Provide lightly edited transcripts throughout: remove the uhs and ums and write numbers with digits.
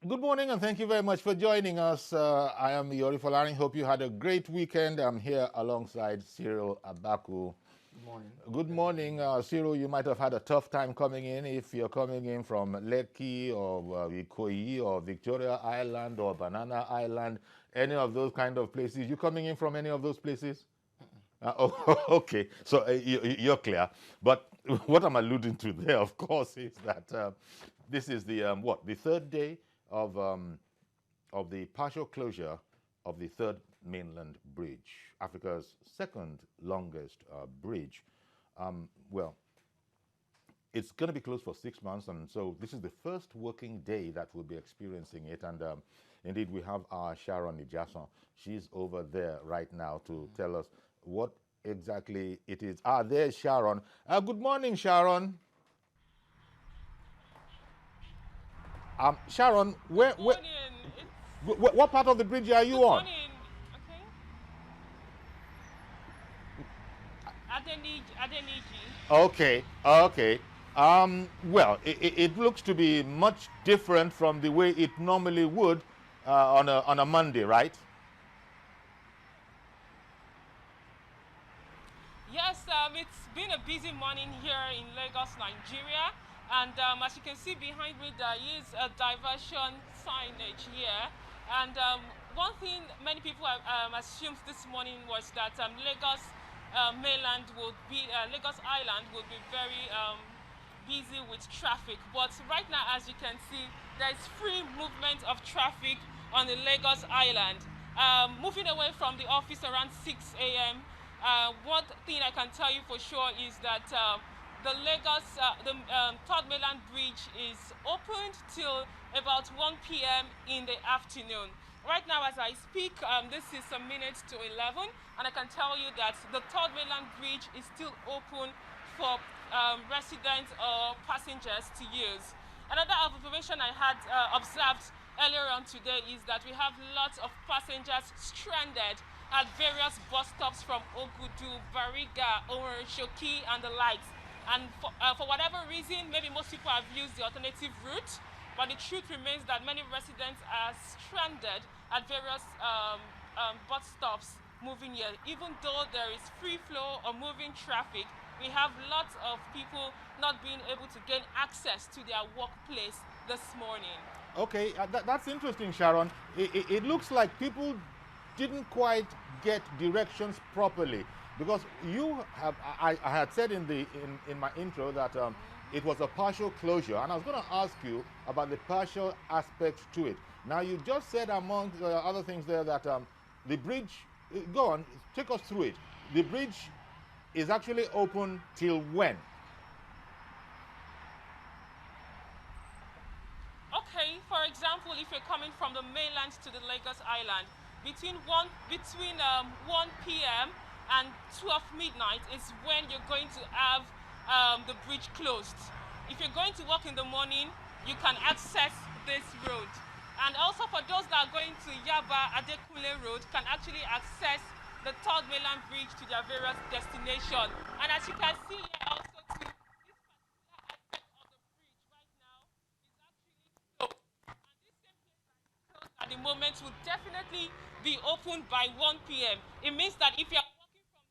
Good morning, and thank you very much for joining us. I am Yori Folani. Hope you had a great weekend. I'm here alongside Cyril Abaku. Good morning. Good morning, Cyril. You might have had a tough time coming in if you're coming in from Lekki or Ikoyi or Victoria Island or Banana Island, any of those kind of places. You coming in from any of those places? Oh, okay. So you're clear. But what I'm alluding to there, of course, is that this is the the third day of the partial closure of the third mainland bridge, Africa's second longest bridge. Well, it's going to be closed for 6 months, and so this is the first working day that we'll be experiencing it. And indeed, we have our Sharon Ijason. She's over there right now to tell us what exactly it is. There's Sharon. Good morning, Sharon. Sharon, Good morning. what part of the bridge are you Good on? morning. Okay. Adeniji. Okay, okay. Well, it looks to be much different from the way it normally would on a Monday, right? Yes, it's been a busy morning here in Lagos, Nigeria. And as you can see behind me, there is a diversion signage here. And one thing many people assumed this morning was that Lagos Lagos Island would be very busy with traffic. But right now, as you can see, there is free movement of traffic on the Lagos Island. Moving away from the office around 6 a.m., one thing I can tell you for sure is that the Third Mainland Bridge is opened till about 1 p.m. in the afternoon. Right now, as I speak, this is a minute to 11, and I can tell you that the Third Mainland Bridge is still open for residents or passengers to use. Another observation I had observed earlier on today is that we have lots of passengers stranded at various bus stops from Ogudu, Bariga, Shoki, and the likes. And for whatever reason, maybe most people have used the alternative route, but the truth remains that many residents are stranded at various bus stops moving here. Even though there is free flow of moving traffic, we have lots of people not being able to gain access to their workplace this morning. Okay, that's interesting, Sharon. It looks like people didn't quite get directions properly because I had said in my intro that it was a partial closure, and I was going to ask you about the partial aspect to it. Now, you just said, among other things there, that the bridge, go on, take us through it. The bridge is actually open till when? Okay, for example, if you're coming from the mainland to the Lagos Island, between 1 p.m. and 12 midnight is when you're going to have the bridge closed. If you're going to work in the morning, you can access this road. And also for those that are going to Yaba Adekunle Road, can actually access the Third Mainland Bridge to their various destinations. And as you can see here also too, this particular aspect of the bridge right now is actually closed. And this same place that is closed at the moment will definitely be opened by 1 p.m. It means that if you're walking from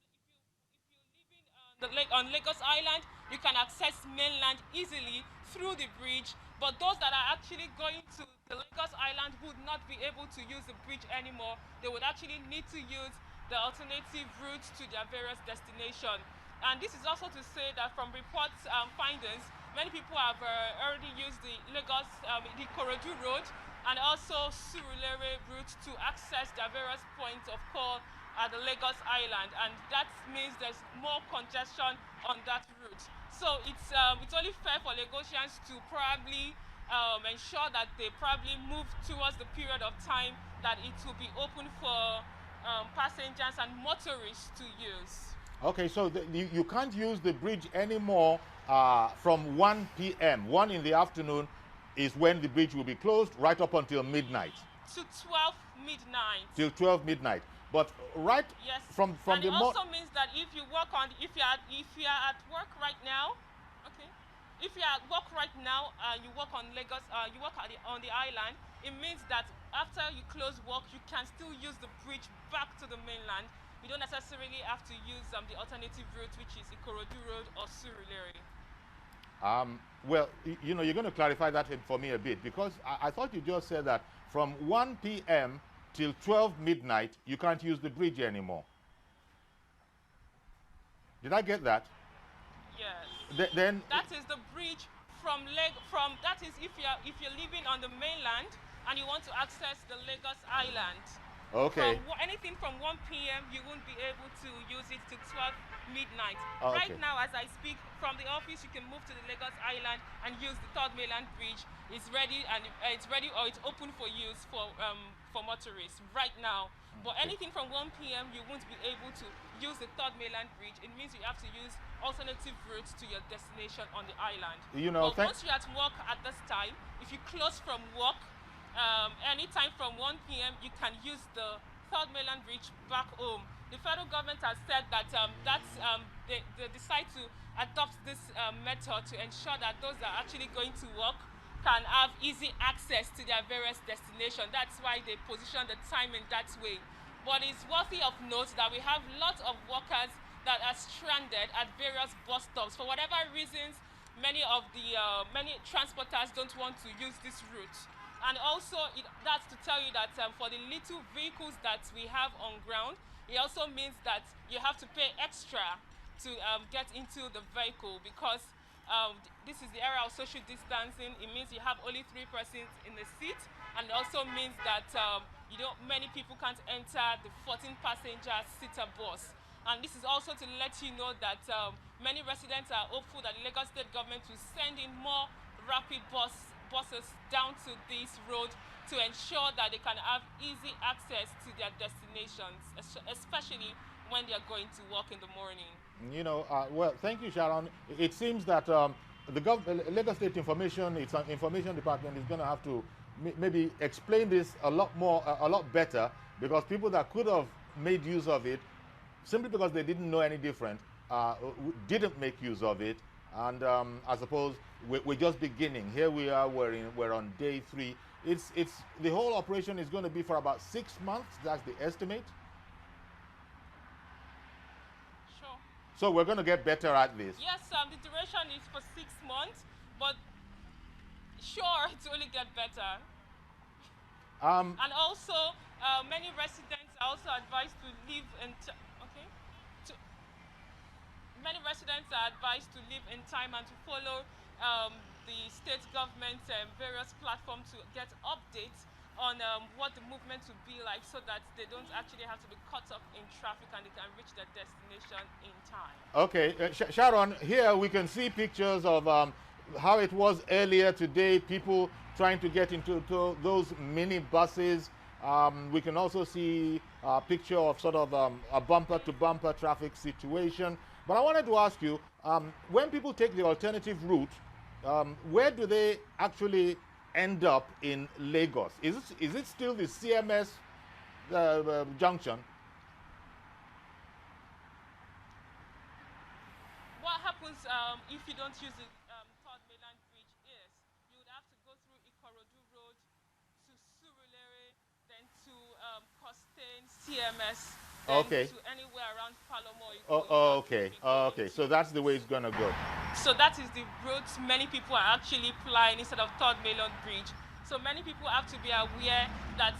if you're living on Lagos Island, you can access mainland easily through the bridge. But those that are actually going to the Lagos Island would not be able to use the bridge anymore. They would actually need to use the alternative routes to their various destinations. And this is also to say that from reports findings, many people have already used the the Korodu Road and also Surulere route to access their various points of call at the Lagos Island, and that means there's more congestion on that route. So it's only fair for Lagosians to probably ensure that they probably move towards the period of time that it will be open for passengers and motorists to use. Okay, so you can't use the bridge anymore from 1 p.m. 1 in the afternoon is when the bridge will be closed right up until midnight. To 12 midnight. Till 12 midnight. But right Yes. from And the it also means that if you are at work right now, okay. If you are work right now and you work on Lagos, you work on the island, it means that after you close work, you can still use the bridge back to the mainland. You don't necessarily have to use the alternative route, which is Ikorodu Road or Surulere. Well, you're going to clarify that for me a bit because I thought you just said that from 1 p.m. till 12 midnight, you can't use the bridge anymore. Did I get that? Yes. Then That is the bridge that is if you're living on the mainland and you want to access the Lagos Island. okay. Anything from 1 p.m. you won't be able to use it to 12 midnight. Oh, Right okay. now, as I speak, from the office you can move to the Lagos Island and use the third mainland bridge. It's ready and it's ready or it's open for use for motorists right now. But Okay. anything from 1 p.m. you won't be able to use the third mainland bridge. It means you have to use alternative routes to your destination on the island. But once you're at work at this time, if you close from work, anytime from 1 p.m. you can use the third mainland bridge back home. The federal government has said that they decide to adopt this method to ensure that those that are actually going to work can have easy access to their various destinations. That's why they position the time in that way. But it's worthy of note that we have lots of workers that are stranded at various bus stops. For whatever reasons, many transporters don't want to use this route. And also, that's to tell you that for the little vehicles that we have on ground, it also means that you have to pay extra to get into the vehicle because this is the era of social distancing. It means you have only 3 persons in the seat, and it also means that many people can't enter the 14-passenger seater bus. And this is also to let you know that many residents are hopeful that the Lagos State government will send in more rapid buses down to this road to ensure that they can have easy access to their destinations, especially when they are going to work in the morning. Well, thank you, Sharon. It seems that Lagos State Information Department is going to have to maybe explain this a lot more, a lot better, because people that could have made use of it simply because they didn't know any different, didn't make use of it, and I suppose we're just beginning. Here we are. We're on day 3. It's the whole operation is going to be for about 6 months. That's the estimate. Sure. So we're going to get better at this. Yes, the duration is for 6 months, but sure, it will only get better. And also, many residents are also advised to live in many residents are advised to live in time and to follow the state government various platforms to get updates on what the movement will be like, so that they don't actually have to be caught up in traffic and they can reach their destination in time. Okay, Sharon, here we can see pictures of how it was earlier today, people trying to get into those mini buses. We can also see a picture of sort of a bumper-to-bumper traffic situation. But I wanted to ask you, when people take the alternative route, where do they actually end up in Lagos? Is it still the CMS junction? What happens if you don't use the third mainland bridge is you would have to go through Ikorodu Road to Surulere, then to Costain, CMS, then Okay. to anywhere around Palomo. Okay. So that's the way it's gonna go. So that is the route many people are actually flying instead of third mainland bridge. So many people have to be aware that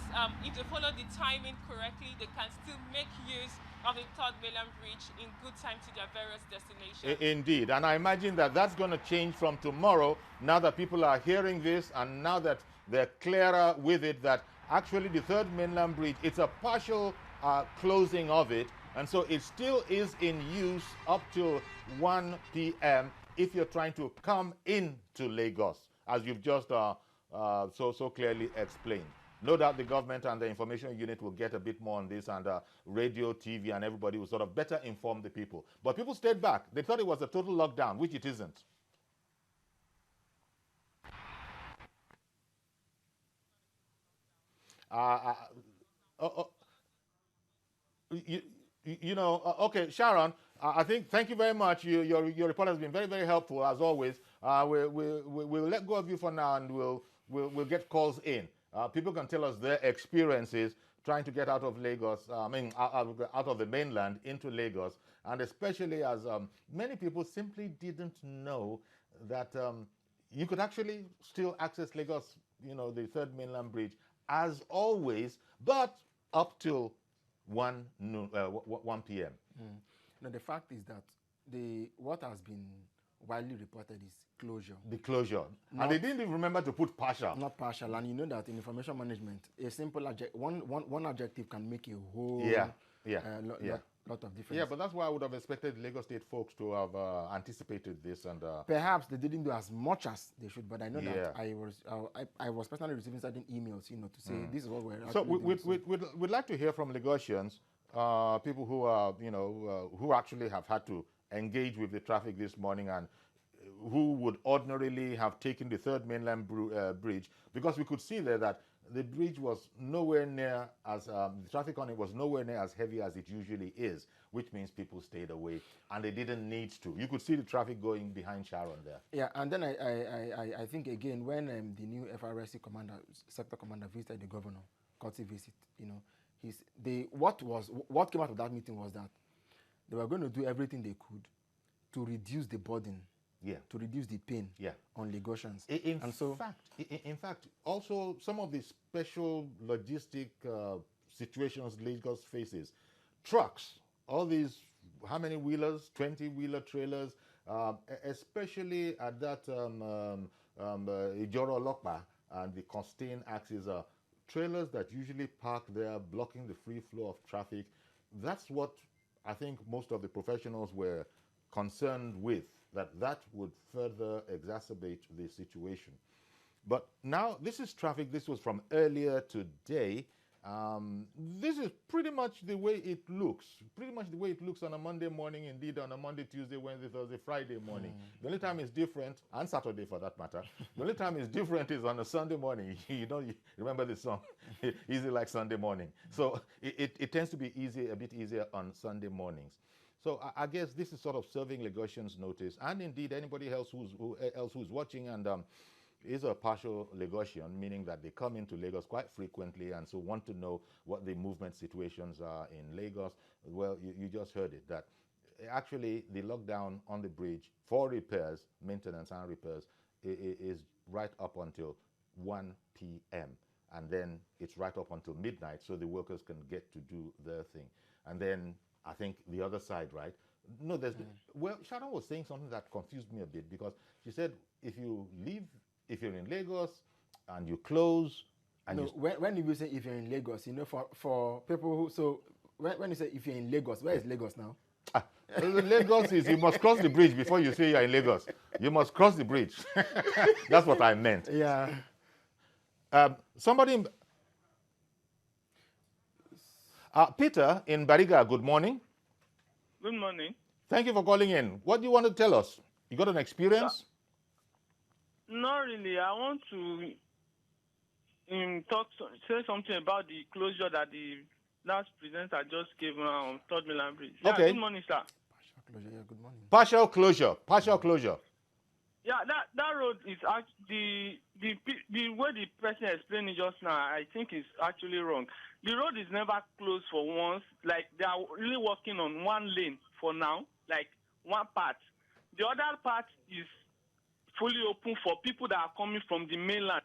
if they follow the timing correctly, they can still make use of the third mainland bridge in good time to their various destinations. Indeed, and I imagine that that's going to change from tomorrow, now that people are hearing this and now that they're clearer with it, that actually the third mainland bridge, it's a partial closing of it, and so it still is in use up till 1 p.m. if you're trying to come into Lagos, as you've just so clearly explained. No doubt the government and the information unit will get a bit more on this, and radio, TV, and everybody will sort of better inform the people. But people stayed back. They thought it was a total lockdown, which it isn't. Uh, uh, uh, uh, you, okay, Sharon, I think, thank you very much. Your report has been very, very helpful, as always. We'll let go of you for now, and we'll get calls in. People can tell us their experiences trying to get out of Lagos, out of the mainland into Lagos, and especially as many people simply didn't know that you could actually still access Lagos, the third mainland bridge, as always, but up till 1 p.m. Now, the fact is that what has been widely reported is closure. The closure. And they didn't even remember to put partial. Not partial. And you know that in information management, a simple one adjective can make a whole lot of difference. Yeah, but that's why I would have expected Lagos State folks to have anticipated this. And perhaps they didn't do as much as they should, but I know that I was personally receiving certain emails, to say this is what we're so doing. we'd like to hear from Lagosians, people who are, who actually have had to engage with the traffic this morning and who would ordinarily have taken the third mainland bridge, because we could see there that the bridge was nowhere near as, the traffic on it was nowhere near as heavy as it usually is, which means people stayed away and they didn't need to. You could see the traffic going behind Sharon there. Yeah, and then I think again, when the new FRSC sector commander visited the governor, courtesy visit, what came out of that meeting was that they were going to do everything they could to reduce the burden, to reduce the pain on Lagosians. In fact, also some of the special logistic situations Lagos faces, trucks, all these, how many wheelers, 20-wheeler trailers, especially at that Ijoro Lokpa and the Costain axis, trailers that usually park there blocking the free flow of traffic. That's what I think most of the professionals were concerned with, that would further exacerbate the situation. But now, this is traffic. This was from earlier today. This is pretty much the way it looks. Pretty much the way it looks on a Monday morning, indeed on a Monday, Tuesday, Wednesday, Thursday, Friday morning. The only time it's different, and Saturday for that matter, the only time it's different is on a Sunday morning. You remember the song, Easy Like Sunday Morning. So it tends to be a bit easier on Sunday mornings. So I guess this is sort of serving Lagosians notice, and indeed anybody else who's watching and is a partial Lagosian, meaning that they come into Lagos quite frequently and so want to know what the movement situations are in Lagos. Well, you just heard it, that actually the lockdown on the bridge for repairs, maintenance and repairs, is right up until 1 p.m. And then it's right up until midnight so the workers can get to do their thing. And then I think the other side, right? No, well, Sharon was saying something that confused me a bit, because she said if you're in Lagos and you close, and when you say if you're in Lagos, for people who, so when you say if you're in Lagos, where is Lagos now? Lagos is, you must cross the bridge before you say you're in Lagos. You must cross the bridge. That's what I meant. Yeah. Somebody, Peter in Bariga, good morning. Good morning. Thank you for calling in. What do you want to tell us? You got an experience? Not really. I want to say something about the closure that the last presenter just gave on Third Mainland Bridge. Yeah, okay. Good morning, sir. Partial closure. Yeah, good morning. Partial closure. Partial closure. Yeah, that road is actually the way the person explained it just now, I think is actually wrong. The road is never closed for once. Like, they are really working on one lane for now, like one part. The other part is fully open for people that are coming from the mainland.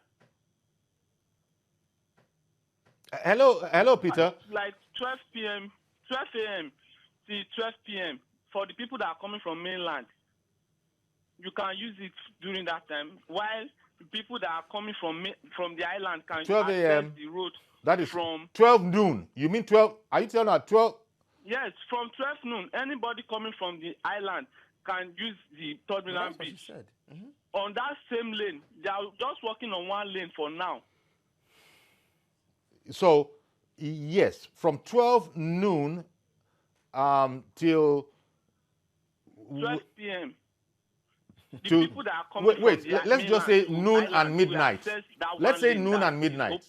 Hello, Peter. Like 12 a.m. till 12 p.m. for the people that are coming from mainland. You can use it during that time, while the people that are coming from the island can 12 a.m. access the road. That is from 12 noon. You mean 12? Are you telling us 12? Yes, from 12 noon. Anybody coming from the island can use the Third Mainland Bridge. On that same lane. They are just working on one lane for now. So, yes, from 12 noon till 12 p.m. The to, people that are coming wait, from the let's just say noon island and midnight. Let's say noon and midnight.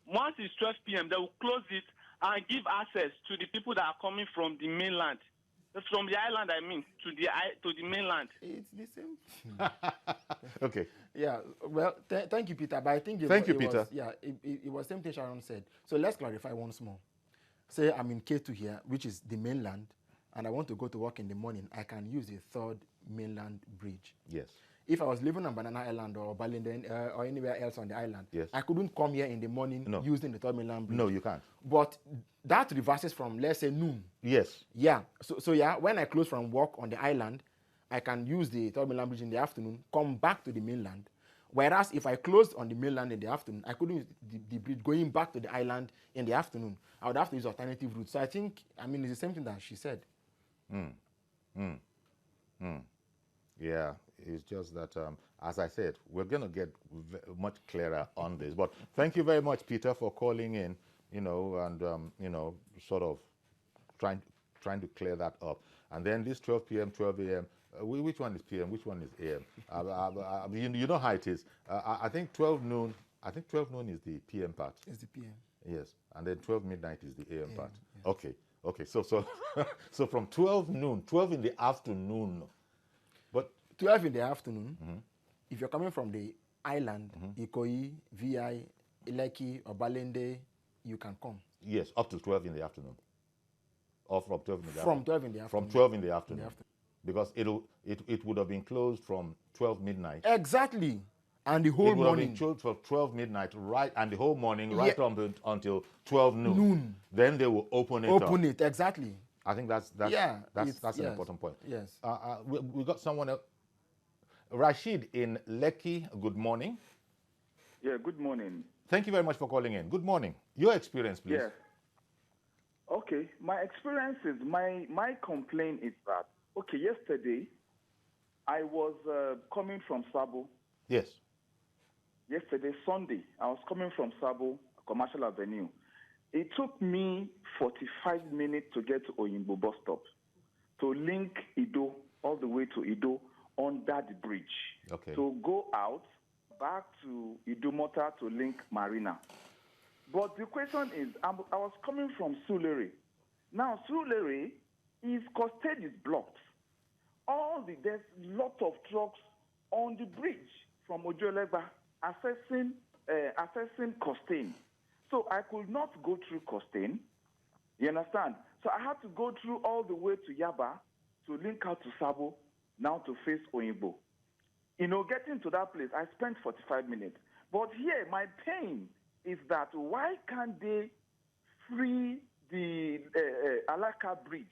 Once it's 12 p.m., they will close it and give access to the people that are coming from the mainland. From the island, I mean, to the mainland. It's the same. Okay. Yeah. Well, thank you, Peter. But I think Thank you, Peter. It was same thing Sharon said. So let's clarify once more. Say I'm in K2 here, which is the mainland, and I want to go to work in the morning. I can use the third mainland bridge. Yes. If I was living on Banana Island or Mainland or anywhere else on the island, yes, I couldn't come here in the morning using the third mainland bridge. No, you can't. But that reverses from, let's say, noon. Yes. Yeah. So yeah, when I close from work on the island, I can use the third mainland bridge in the afternoon, come back to the mainland. Whereas if I closed on the mainland in the afternoon, I couldn't use the bridge going back to the island in the afternoon. I would have to use alternative routes. So I think, it's the same thing that she said. Yeah, it's just that, as I said, we're going to get much clearer on this. But thank you very much, Peter, for calling in, and, sort of trying to clear that up. And then this 12 p.m., 12 a.m., which one is p.m., which one is a.m.? You know how it is. I think 12 noon is the p.m. part. It's the p.m. Yes, and then 12 midnight is the a.m. part. Yeah. Okay. So so from 12 noon, 12 in the afternoon. But 12 in the afternoon, if you're coming from the island, Ikoyi, VI, Ileki, or Balende, you can come. Yes, up to 12 in the afternoon. Or from 12 in the afternoon. From 12 in the afternoon. From 12 in the afternoon. Because it would have been closed from 12 midnight. Exactly. And the whole morning. It would have been closed from 12 midnight, right, and the whole morning, right until 12 noon. Then they will open it up. Open it, exactly. I think that's an important point. Yes. We got someone else. Rashid in Lekki, good morning. Yeah, good morning. Thank you very much for calling in. Good morning. Your experience, please. Yeah. Okay, my experience is, my complaint is that, okay, yesterday, I was coming from Sabo. Yes. Yesterday, Sunday, I was coming from Sabo, Commercial Avenue. It took me 45 minutes to get to Oyinbo bus stop, to link Ido all the way to Ido under the bridge. Okay. To go out, back to Idumota to link Marina. But the question is, I was coming from Sulere. Now, Sulere is Costain is blocked. There's a lot of trucks on the bridge from Ojolegba accessing Costain. So I could not go through Costain. You understand? So I had to go through all the way to Yaba to link out to Sabo, now to face Oyinbo. Getting to that place, I spent 45 minutes. But here, my pain is that why can't they free the Alaka Bridge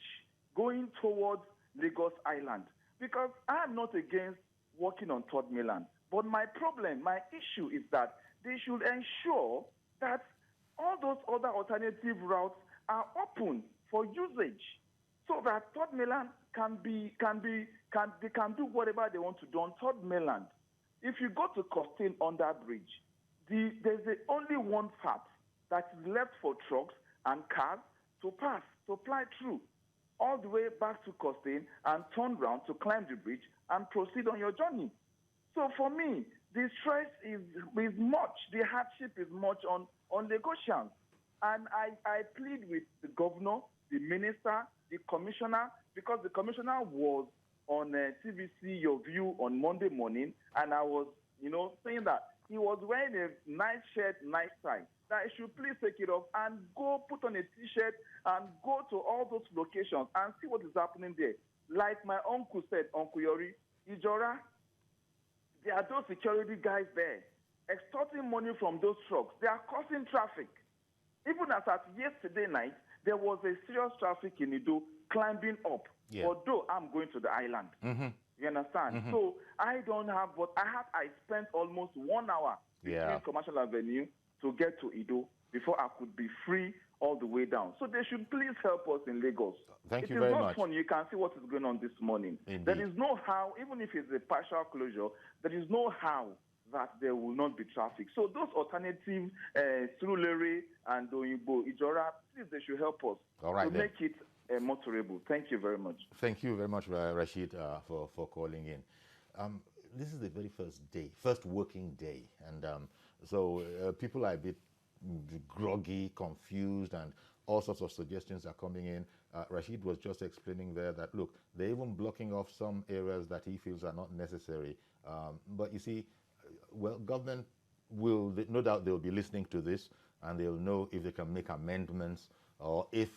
going towards Lagos Island? Because I'm not against working on Third Mainland. But my issue is that they should ensure that all those other alternative routes are open for usage, so that Third Mainland they can do whatever they want to do on Third Mainland. If you go to Costain on that bridge, there's only one path that is left for trucks and cars to pass, to fly through, all the way back to Costain and turn around to climb the bridge and proceed on your journey. So for me, the stress is much, the hardship is much on Lagosians. And I plead with the governor, the minister, the commissioner, because the commissioner was on TVC Your View on Monday morning, and I was, saying that he was wearing a nice shirt, nice tie, that he should please take it off and go put on a T-shirt and go to all those locations and see what is happening there. Like my uncle said, Uncle Yori, Ijora, there are those security guys there extorting money from those trucks. They are causing traffic. Even as at yesterday night, there was a serious traffic in Ido climbing up. Yeah. Although I'm going to the island. Mm-hmm. You understand? Mm-hmm. So I don't have, but I spent almost 1 hour between Commercial Avenue to get to Ido before I could be free all the way down. So they should please help us in Lagos. Thank you very much. It is not fun. You can see what is going on this morning. Indeed. There is no how, even if it's a partial closure, there is no how that there will not be traffic. So those alternatives, Surulere and Oyinbo, Ijora, please, they should help us to make it motorable. Thank you very much. Thank you very much, Rashid, for calling in. This is the very first working day, and so people are a bit groggy, confused, and all sorts of suggestions are coming in. Rashid was just explaining there that, look, they're even blocking off some areas that he feels are not necessary. But you see, well, government will, no doubt they'll be listening to this, and they'll know if they can make amendments, or if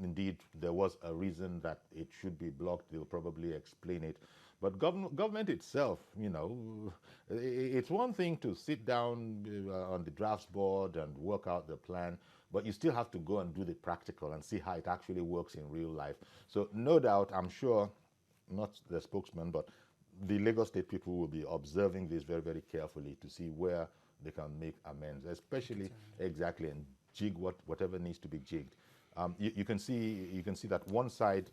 indeed there was a reason that it should be blocked, they'll probably explain it. But government itself, you know, it's one thing to sit down on the drafts board and work out the plan, but you still have to go and do the practical and see how it actually works in real life. So no doubt, I'm sure, not the spokesman, but the Lagos State people will be observing this very, very carefully to see where they can make amends, especially exactly, and jig whatever needs to be jigged. You can see that one side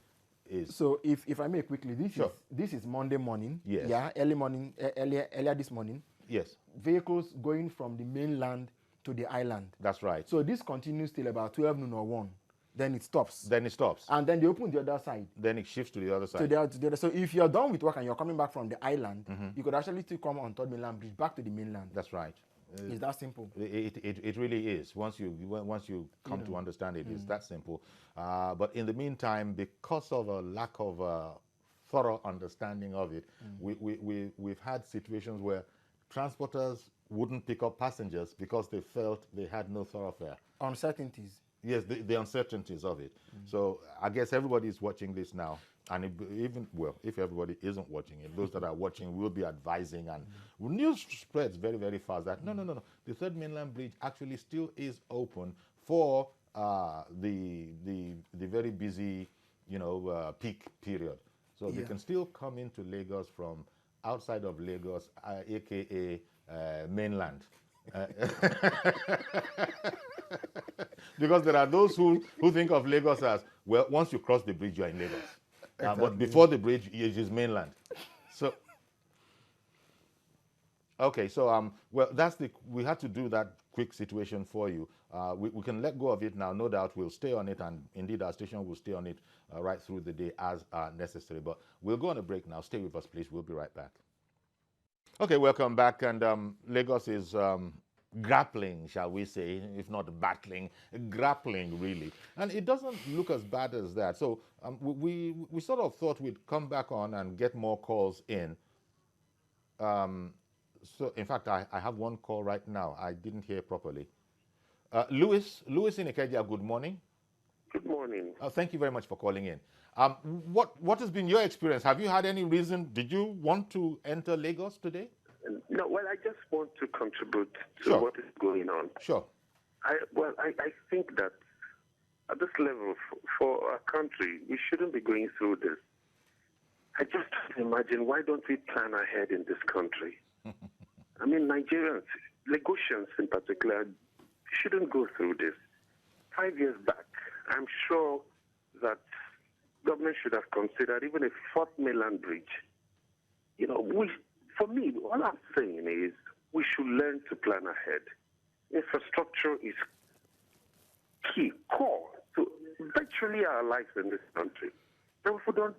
is. So if I may quickly, Sure. this is Monday morning. Yes. Yeah, early morning, earlier this morning. Yes, Vehicles going from the mainland to the island. that's right. So this continues till about 12 noon or 1. Then it stops. Then it stops. And then they open the other side. Then it shifts to the other So, side. so if you're done with work and you're coming back from the island, you could actually still come on Third Mainland Bridge back to the mainland. That's right. It's that simple. It really is. Once you come to understand it, it's that simple. But in the meantime, because of a lack of thorough understanding of it, we've had situations where transporters wouldn't pick up passengers because they felt they had no thoroughfare. Uncertainties. Yes, the uncertainties of it. So I guess everybody is watching this now. And if everybody isn't watching it, those that are watching will be advising, and news spreads very, very fast that no. The Third Mainland Bridge actually still is open for the very busy, peak period. So they can still come into Lagos from outside of Lagos, aka mainland. Because there are those who think of Lagos as, well, once you cross the bridge, you're in Lagos. But before the bridge, it is mainland. So, okay, so well, we had to do that quick situation for you. We can let go of it now. No doubt we'll stay on it, and indeed our station will stay on it right through the day as necessary. But we'll go on a break now. Stay with us, please. We'll be right back. Okay, welcome back. And Lagos is grappling, shall we say, if not battling, grappling really. And it doesn't look as bad as that. So we sort of thought we'd come back on and get more calls in. So in fact, I have one call right now. I didn't hear properly. Louis in Ikeja, good morning. Good morning. Thank you very much for calling in. What has been your experience? Have you had any reason? Did you want to enter Lagos today? No, well, I just want to contribute to Sure. what is going on. Sure. I think that at this level, for our country, we shouldn't be going through this. I just imagine, why don't we plan ahead in this country? I mean, Nigerians, Lagosians in particular, shouldn't go through this. 5 years back, I'm sure that government should have considered even a fourth mainland bridge. For me, all I'm saying is we should learn to plan ahead. Infrastructure is key, core to virtually our lives in this country. And if we don't,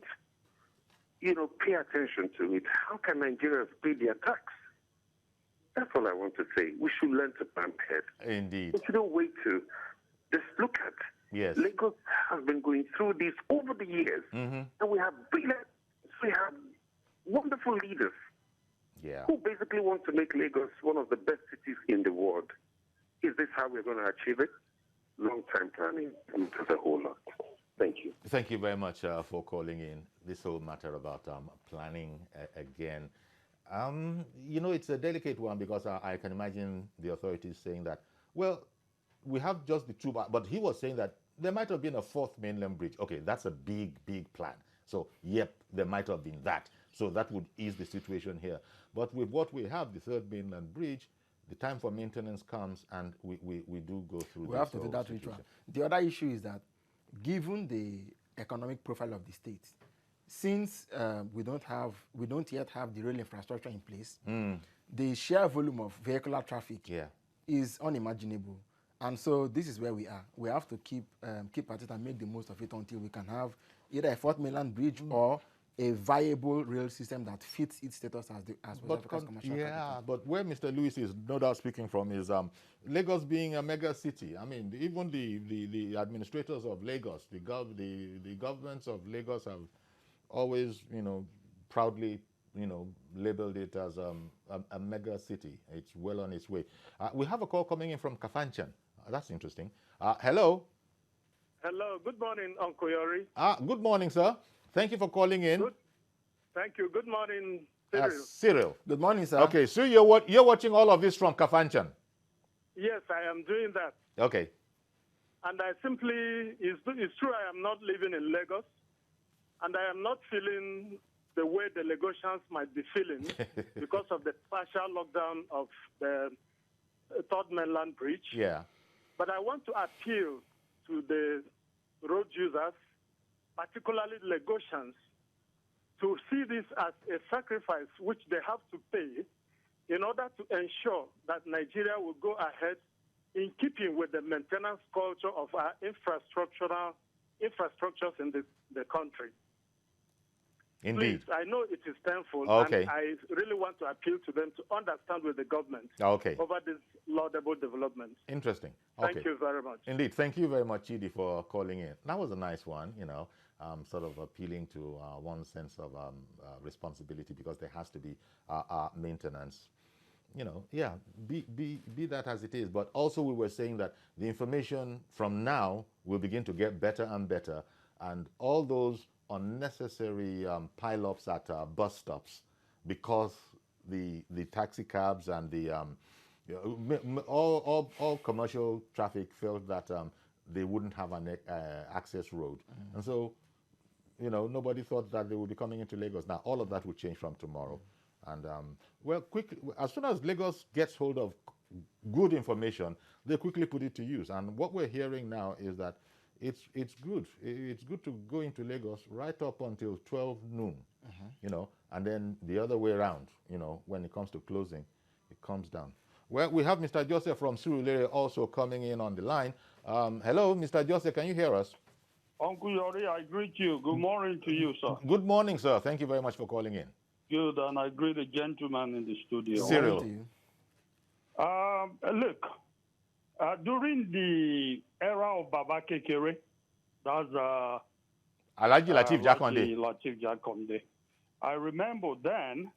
pay attention to it, how can Nigerians pay their tax? That's all I want to say. We should learn to plan ahead. Indeed. We shouldn't wait to just look at. Yes. Lagos has been going through this over the years, and we have wonderful leaders who basically want to make Lagos one of the best cities in the world. Is this how we're going to achieve it? Long-term planning matters a whole lot. Thank you. Thank you very much for calling in. This whole matter about planning again. It's a delicate one because I can imagine the authorities saying that, well, we have just the two, but he was saying that there might have been a fourth mainland bridge. Okay, that's a big, big plan. So, yep, there might have been that. So that would ease the situation here. But with what we have, the third mainland bridge, the time for maintenance comes, and we do go through. We have to do that ritual. The other issue is that, given the economic profile of the state, since we don't yet have the rail infrastructure in place, the sheer volume of vehicular traffic is unimaginable. And so this is where we are. We have to keep at it and make the most of it until we can have either a fourth mainland bridge or a viable rail system that fits its status as West Africa's commercial capital. But where Mr. Lewis is no doubt speaking from is Lagos being a mega city. I mean, even the administrators of Lagos, the governments of Lagos have always, proudly, labeled it as a mega city. It's well on its way. We have a call coming in from Kafanchan. That's interesting. Hello. Hello. Good morning, Uncle Yori. Good morning, sir. Thank you for calling in. Thank you. Good morning, Cyril. Cyril. Good morning, sir. Okay, so you're watching all of this from Kafanchan? Yes, I am doing that. Okay. And I simply, it's true I am not living in Lagos, and I am not feeling the way the Lagosians might be feeling because of the partial lockdown of the Third Mainland Bridge. Yeah. But I want to appeal to the road users, particularly Lagosians, to see this as a sacrifice which they have to pay in order to ensure that Nigeria will go ahead in keeping with the maintenance culture of our infrastructures in the country. Indeed. Please, I know it is painful, Okay. and I really want to appeal to them to understand with the government Okay. over this laudable development. Interesting. Okay. Thank you very much. Indeed. Thank you very much, Chidi, for calling in. That was a nice one, sort of appealing to one sense of responsibility because there has to be maintenance. Yeah, be that as it is. But also we were saying that the information from now will begin to get better and better, and all those unnecessary pile-ups at bus stops because the taxi cabs and the all commercial traffic felt that they wouldn't have an access road, and so nobody thought that they would be coming into Lagos. Now all of that will change from tomorrow, and quickly, as soon as Lagos gets hold of good information, they quickly put it to use. And what we're hearing now is that it's good. It's good to go into Lagos right up until 12 noon, and then the other way around, when it comes to closing, it comes down. Well, we have Mr. Joseph from Surulere also coming in on the line. Hello, Mr. Joseph, can you hear us? Uncle Yori, I greet you. Good morning to you, sir. Good morning, sir. Thank you very much for calling in. Good, and I greet the gentleman in the studio. Cyril. Look, during the era of Baba Kekere, that's Alhaji Lateef Jakonde. Lateef Jakonde. I remember then,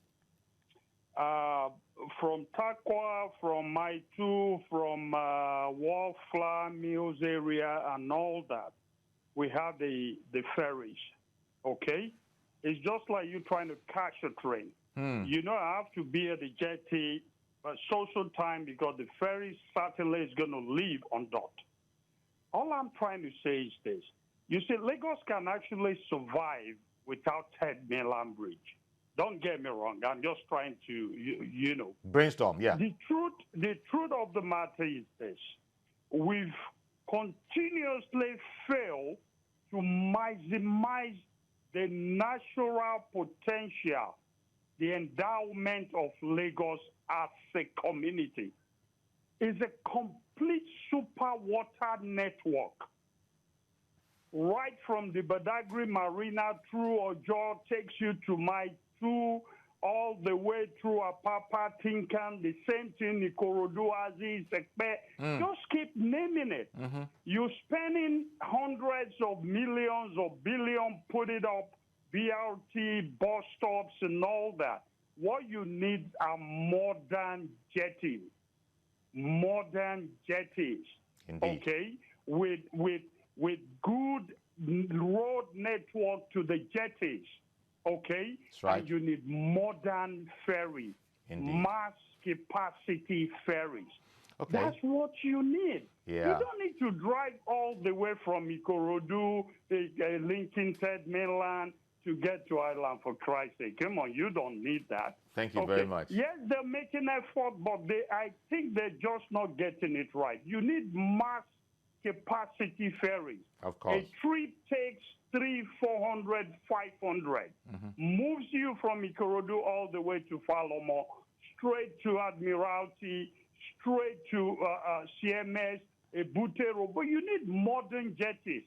from Takwa, from Maitu, from Wallflower Mills area and all that, we have the ferries, okay? It's just like you trying to catch a train. I have to be at the jetty at social time because the ferry certainly is going to leave on dot. All I'm trying to say is this. You see, Lagos can actually survive without Third Mainland Bridge. Don't get me wrong. I'm just trying to, brainstorm, yeah. The truth of the matter is this. We've continuously failed to maximize the natural potential, the endowment of Lagos as a community. It's a complete super water network. Right from the Badagry Marina through Ojo takes you to Maitu, all the way through Apapa, Tinkan, the same thing, Ikorodu, Aziz, Ekpe. Just keep naming it. You're spending hundreds of millions or billions, put it up, BRT, bus stops, and all that. What you need are modern jetties. Modern jetties. Indeed. Okay? With good road network to the jetties. Okay? That's right. And you need modern ferries. Indeed. Mass capacity ferries. Okay. That's what you need. Yeah. You don't need to drive all the way from Ikorodu, Lincoln, Third Mainland, to get to Island, for Christ's sake. Come on, you don't need that. Thank you very much. Yes, they're making effort, but I think they're just not getting it right. You need mass capacity ferries. Of course. A trip takes 300, 400, 500. Moves you from Ikorodu all the way to Falomo, straight to Admiralty, straight to CMS, Butero. But you need modern jetties.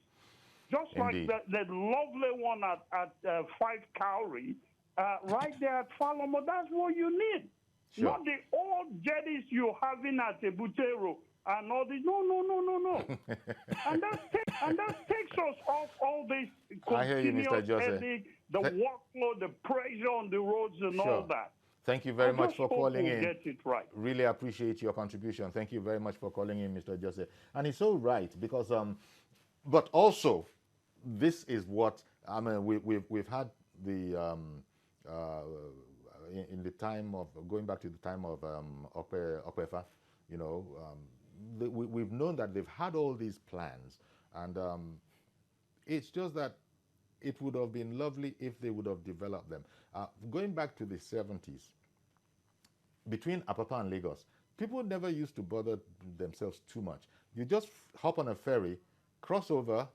Just Indeed. like the lovely one at 5 Cowrie, right there at Falomo. That's what you need. Sure. Not the old jetties you're having at Ebutero and all this. No. and that takes us off all this I hear you, Mr. continuous Jose. headache, the workload, the pressure on the roads and all Sure. that. Thank you very I much just for hope calling we'll in. get it right. Really appreciate your contribution. Thank you very much for calling in, Mr. Jose. And it's so right because, but also, this is what I mean. We've had the in the time of going back to the time of Okwefa, you know, we've known that they've had all these plans, and it's just that it would have been lovely if they would have developed them. Going back to the 70s, between Apapa and Lagos, people never used to bother themselves too much. You just hop on a ferry, cross over,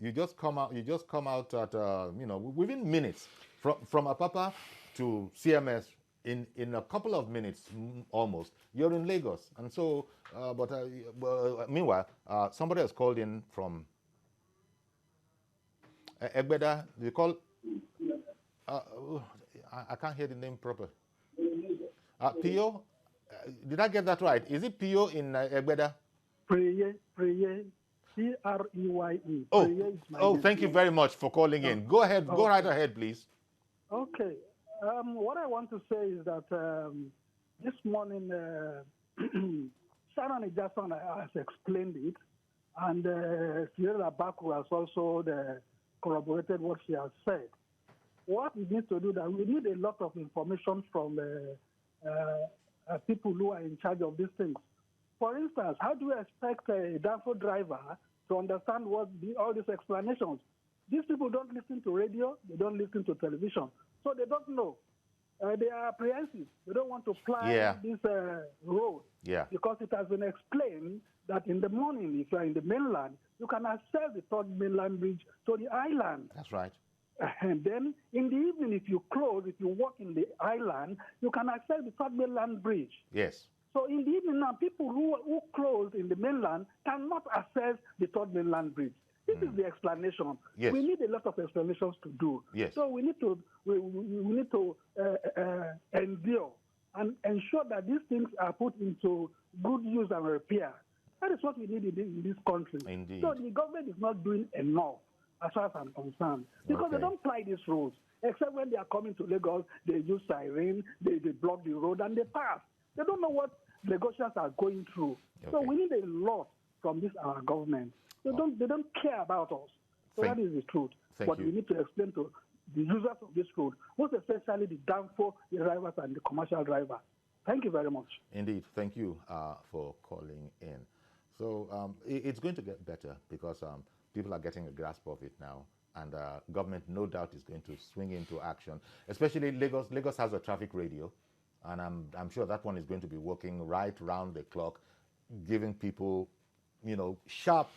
you just come out at you know, within minutes from Apapa to CMS. In a couple of minutes, almost, you're in Lagos. And so, meanwhile, somebody has called in from Egbeda. They call. I can't hear the name proper. Pio, did I get that right? Is it Pio in Egbeda? Preye, Preye. Oh, thank you very much for calling in. Go ahead, go right ahead, please. Okay. What I want to say is that this morning, Sharon Jackson has explained it, and Sierra Baku has also corroborated what she has said. What we need to do that we need a lot of information from people who are in charge of these things. For instance, how do you expect a Danfo driver to understand all these explanations? These people don't listen to radio, they don't listen to television, so they don't know. They are apprehensive. They don't want to fly this road because it has been explained that in the morning, if you are in the mainland, you can access the third mainland bridge to the island. That's right. And then in the evening, if you walk in the island, you can access the third mainland bridge. Yes. So in the evening now, people who close in the mainland cannot access the third mainland bridge. This is the explanation. Yes. We need a lot of explanations to do. Yes. So we need to endure and ensure that these things are put into good use and repair. That is what we need in this country. Indeed. So the government is not doing enough, as far as I'm concerned, because they don't apply these rules. Except when they are coming to Lagos, they use siren, they block the road, and they pass. They don't know what Lagosians are going through. Okay. So we need a lot from our government. They don't care about us. So that is the truth. But we need to explain to the users of this road, most especially the Danfo, the drivers, and the commercial driver. Thank you very much. Indeed. Thank you for calling in. So it's going to get better because people are getting a grasp of it now. And government, no doubt, is going to swing into action. Especially Lagos. Lagos has a traffic radio. And I'm sure that one is going to be working right round the clock, giving people, you know, sharp,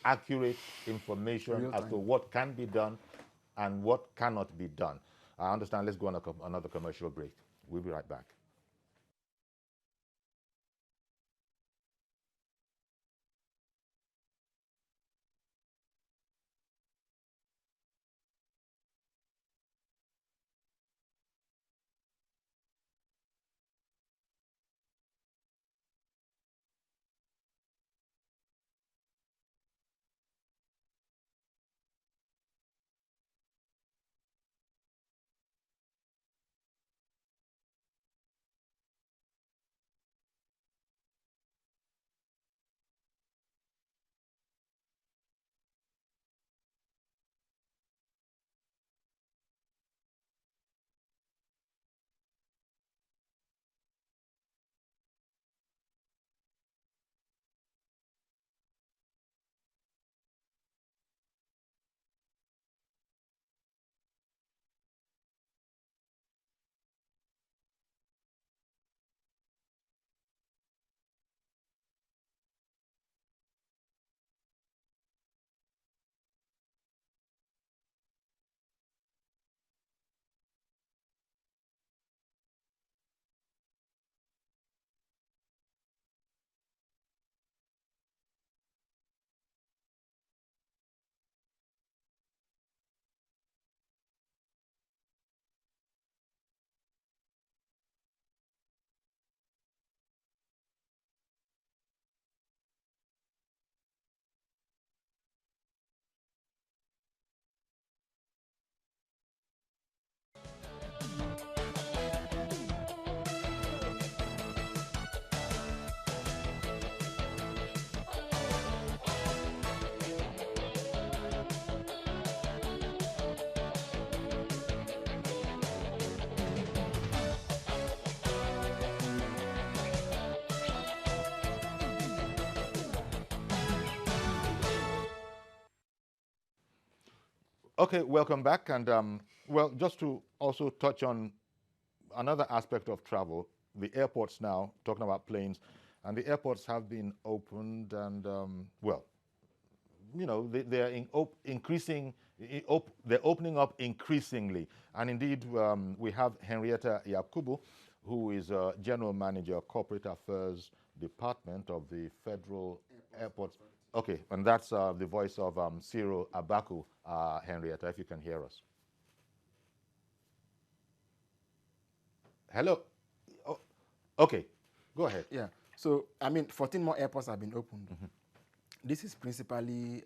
accurate information as to what can be done and what cannot be done. I understand. Let's go on another commercial break. We'll be right back. Okay, welcome back. And well, just to also touch on another aspect of travel, the airports now, talking about planes, and the airports have been opened and, well, you know, they're increasing, they're opening up increasingly. And indeed, we have Henrietta Yakubu, who is General Manager, Corporate Affairs Department of the Federal Airports. Okay, and that's the voice of Cyril Abaku, Henrietta, if you can hear us. Hello. Oh, okay, go ahead. Yeah. So, I mean, 14 more airports have been opened. This is principally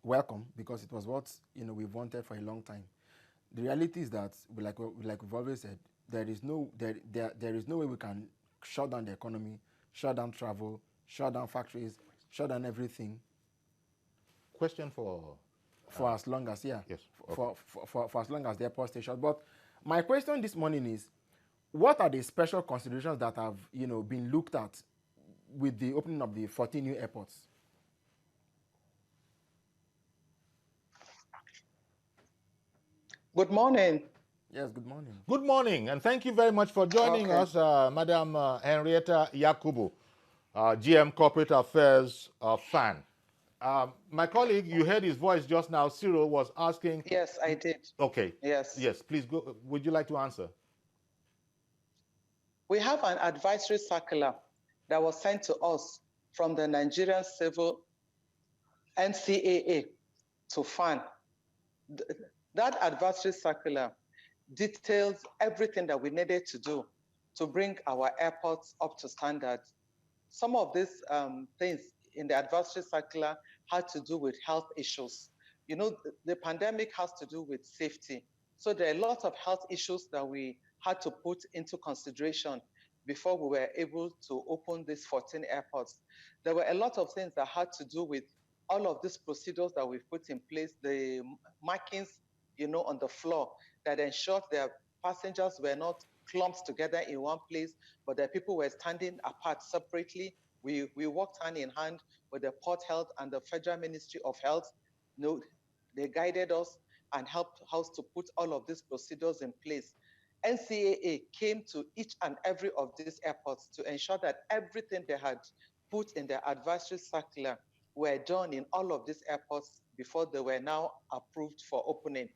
welcome because it was what we've wanted for a long time. The reality is that, like we've always said, there is no way we can shut down the economy, shut down travel, shut down factories, shut down everything. Question for as long as yes, okay. for as long as the airport stays shut. But my question this morning is, what are the special considerations that have been looked at with the opening of the 14 new airports? Good morning. Yes, good morning. Good morning, and thank you very much for joining us, Madam Henrietta Yakubu, GM Corporate Affairs fan. My colleague, you heard his voice just now, Cyril, was asking. Yes, I did. Okay. Yes. Yes, please go. Would you like to answer? We have an advisory circular that was sent to us from the Nigerian Civil NCAA to FAN. That advisory circular details everything that we needed to do to bring our airports up to standard. Some of these things in the advisory circular had to do with health issues. The pandemic has to do with safety. So there are a lot of health issues that we had to put into consideration before we were able to open these 14 airports. There were a lot of things that had to do with all of these procedures that we've put in place, the markings, on the floor that ensured that passengers were not clumped together in one place, but that people were standing apart separately. We worked hand in hand with the Port Health and the Federal Ministry of Health. They guided us and helped us to put all of these procedures in place. NCAA came to each and every of these airports to ensure that everything they had put in their advisory circular were done in all of these airports before they were now approved for opening.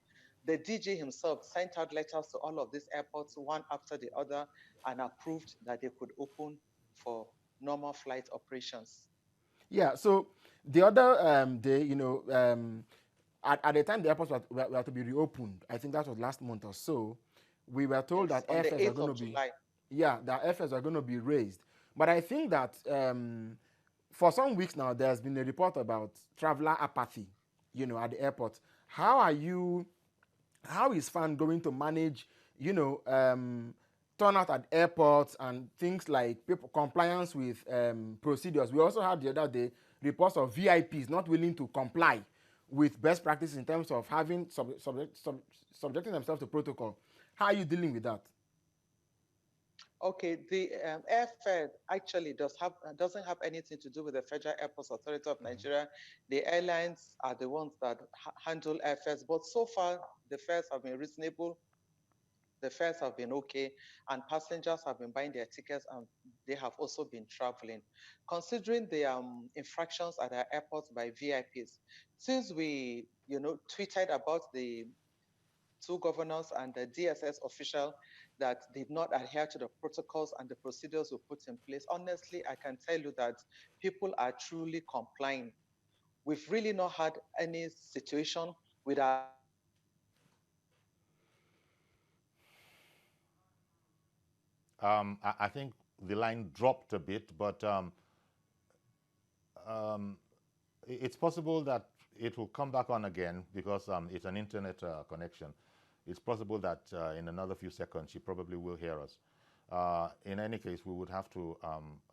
The DG himself sent out letters to all of these airports, one after the other, and approved that they could open for normal flight operations. Yeah, so the other day, at the time the airports were to be reopened, I think that was last month or so, we were told that airfares are going to be, that airfares are going to be raised. But I think that for some weeks now, there's been a report about traveler apathy, at the airport. How is FAN going to manage, turnout at airports and things like people compliance with procedures? We also had the other day reports of VIPs not willing to comply with best practices in terms of having subjecting themselves to protocol. How are you dealing with that? Okay, the airfare actually doesn't have anything to do with the Federal Airports Authority of Nigeria. The airlines are the ones that handle airfares, but so far the fares have been reasonable. The fares have been okay, and passengers have been buying their tickets, and they have also been traveling. Considering the infractions at our airports by VIPs, since we tweeted about the two governors and the DSS official that did not adhere to the protocols and the procedures we put in place, honestly, I can tell you that people are truly complying. We've really not had any situation with our I think the line dropped a bit, but it's possible that it will come back on again because it's an internet connection. It's possible that in another few seconds she probably will hear us. In any case, we would have to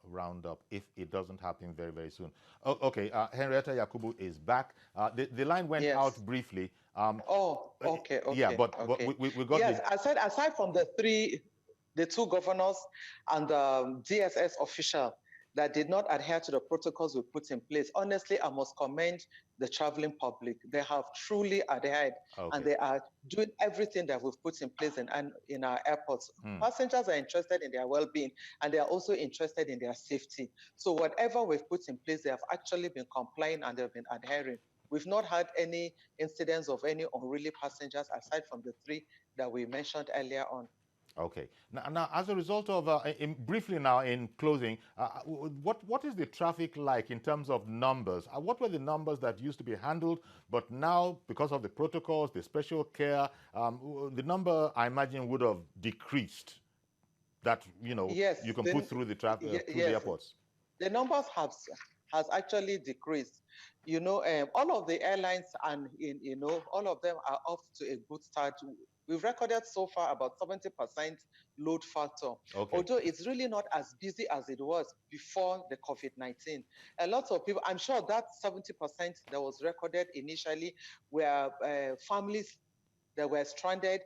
round up if it doesn't happen very, very soon. Okay, Henrietta Yakubu is back. The line went out briefly. Okay. Yeah, but we got yes, aside from the two governors and the DSS official that did not adhere to the protocols we put in place. Honestly, I must commend the traveling public. They have truly adhered, and they are doing everything that we've put in place in our airports. Passengers are interested in their well-being, and they are also interested in their safety. So whatever we've put in place, they have actually been complying and they've been adhering. We've not had any incidents of any unruly passengers aside from the 3 that we mentioned earlier on. Okay. Now, as a result of, briefly now in closing, what is the traffic like in terms of numbers? What were the numbers that used to be handled, but now, because of the protocols, the special care, the number, I imagine, would have decreased that, yes, you can put through the traffic, through the airports? The numbers has actually decreased. All of the airlines and all of them are off to a good start. We've recorded so far about 70% load factor. Okay. Although it's really not as busy as it was before the COVID-19. A lot of people, I'm sure that 70% that was recorded initially were families that were stranded,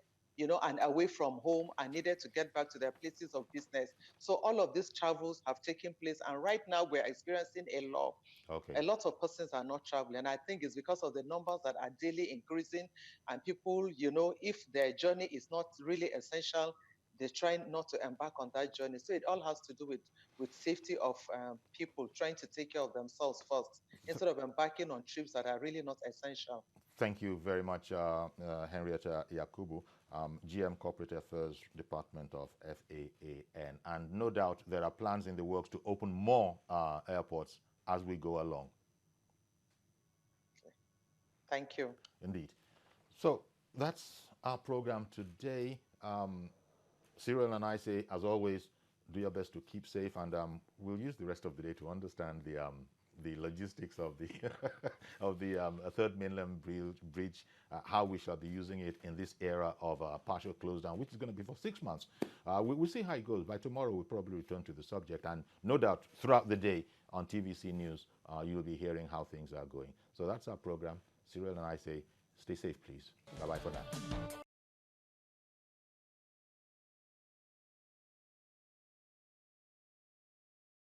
and away from home and needed to get back to their places of business. So all of these travels have taken place, and right now we're experiencing a lot. Okay. A lot of persons are not traveling, and I think it's because of the numbers that are daily increasing, and people, if their journey is not really essential, they try not to embark on that journey. So it all has to do with safety of people trying to take care of themselves first, instead of embarking on trips that are really not essential. Thank you very much, Henrietta Yakubu, GM Corporate Affairs Department of FAAN. And no doubt there are plans in the works to open more airports as we go along. Thank you. Indeed. So that's our program today. Cyril and I say, as always, do your best to keep safe, and we'll use the rest of the day to understand the logistics of the of the third mainland bridge, how we shall be using it in this era of partial close down, which is going to be for 6 months. We'll see how it goes. By tomorrow, we'll probably return to the subject, and no doubt throughout the day on TVC News, you'll be hearing how things are going. So that's our program. Cyril and I say, stay safe, please. Bye-bye for now.